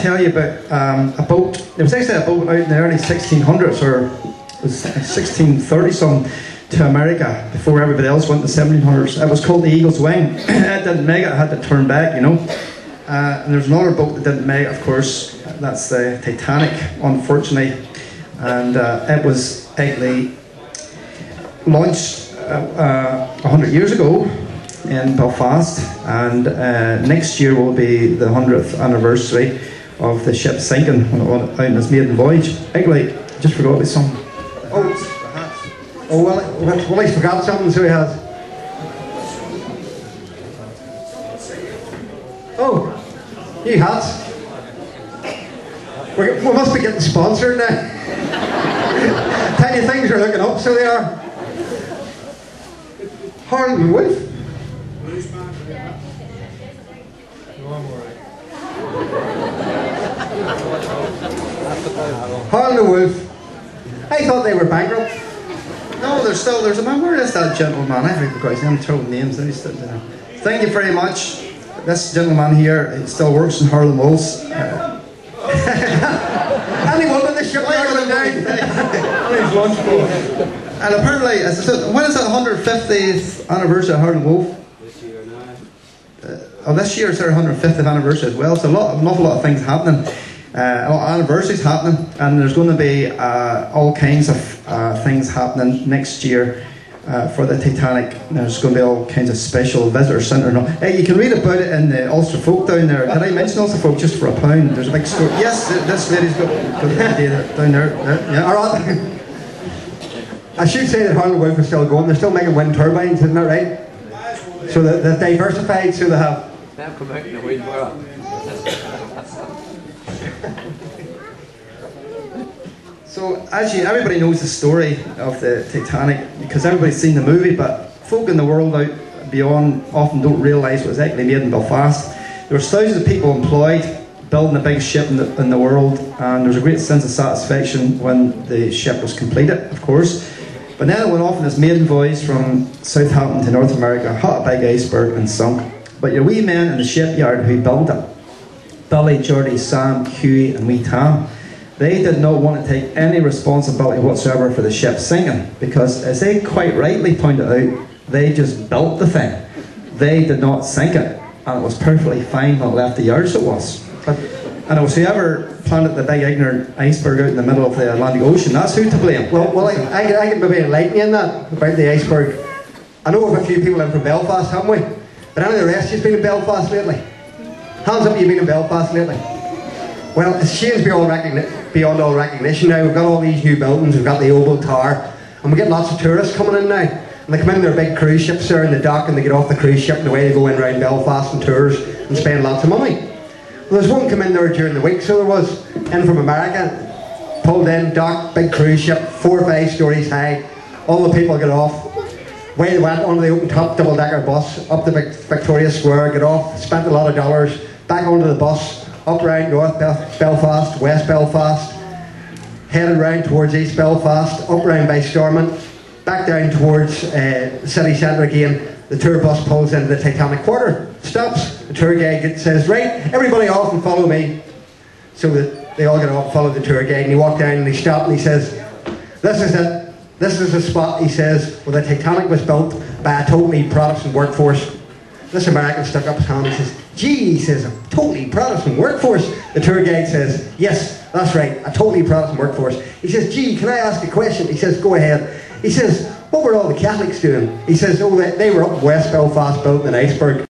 tell you about a boat. There was actually a boat out in the early 1600s, or it was 1630 something, to America before everybody else went in the 1700s. It was called the Eagle's Wing. It didn't make it. I had to turn back, you know. And there's another boat that didn't make it, of course. That's the Titanic, unfortunately. And it was actually launched 100 years ago in Belfast, and next year will be the 100th anniversary of the ship sinking out in its maiden voyage. Actually, just forgot about something. Oh, well, he's forgot something, so he has. Oh, new hats. We must be getting sponsored now. Tell you, things are looking up, so they are. Harlan and Wolf. Harlan and Wolf. I thought they were bankrupt. No, there's a man. Where is that gentleman? I think because I'm throwing names. Thank you very much. This gentleman here, he still works in Harlan Wolf's. Anyone in the shipyard will die. And apparently, when is the 150th anniversary of Harlan Wolf? This year now. This year is their 150th anniversary as well, so an awful lot of things happening. A lot of anniversaries happening, and there's going to be all kinds of things happening next year for the Titanic. There's going to be all kinds of special visitor centre. Hey, you can read about it in the Ulster Folk down there. Did I mention Ulster Folk just for £1? There's a big story. Yes, this lady's got the idea down there. Yeah. All right. I should say that Harlan Wolf is still going. They're still making wind turbines, isn't that right? So they're diversified, so they have. They've come out in the wind world. So, everybody knows the story of the Titanic because everybody's seen the movie, but folk in the world out beyond often don't realise what was actually made in Belfast. There was thousands of people employed building a big ship in the world, and there was a great sense of satisfaction when the ship was completed, of course. But then it went off on its maiden voyage from Southampton to North America, hit a big iceberg and sunk. But your wee men in the shipyard who built it, Billy, Geordie, Sam, Hughie and wee Tam, they did not want to take any responsibility whatsoever for the ship sinking, because as they quite rightly pointed out, they just built the thing. They did not sink it, and it was perfectly fine when it left the yard, so it was. And it was whoever planted the big ignorant iceberg out in the middle of the Atlantic Ocean, that's who to blame. Well, I can maybe enlighten you in that, about the iceberg. I know of a few people in from Belfast, haven't we? But any of the rest of you's been in Belfast lately? Hands up, you've been in Belfast lately? Well, it's changed beyond all recognition now. We've got all these new buildings, we've got the Oval Tower, and we get lots of tourists coming in now. And they come in their big cruise ships there in the dock, and they get off the cruise ship and away they go in around Belfast on tours and spend lots of money. Well, there's one come in there during the week, so there was, in from America, pulled in, dock, big cruise ship, 4 or 5 stories high. All the people get off. Away they went onto the open top double-decker bus, up the Victoria Square, get off, spent a lot of dollars, back onto the bus, up round North Belfast, West Belfast, headed round towards East Belfast, up round by Stormont, back down towards the city centre again. The tour bus pulls into the Titanic Quarter, stops, the tour guide says, right, everybody off and follow me. So that they all get off and follow the tour guide, and he walked down and he stopped and he says, this is it. This is the spot, he says, where the Titanic was built by a totally Protestant workforce. This American stuck up his hand and he says, gee, he says, a totally Protestant workforce? The tour guide says, yes, that's right, a totally Protestant workforce. He says, gee, can I ask a question? He says, go ahead. He says, what were all the Catholics doing? He says, oh, they were up West Belfast building an iceberg.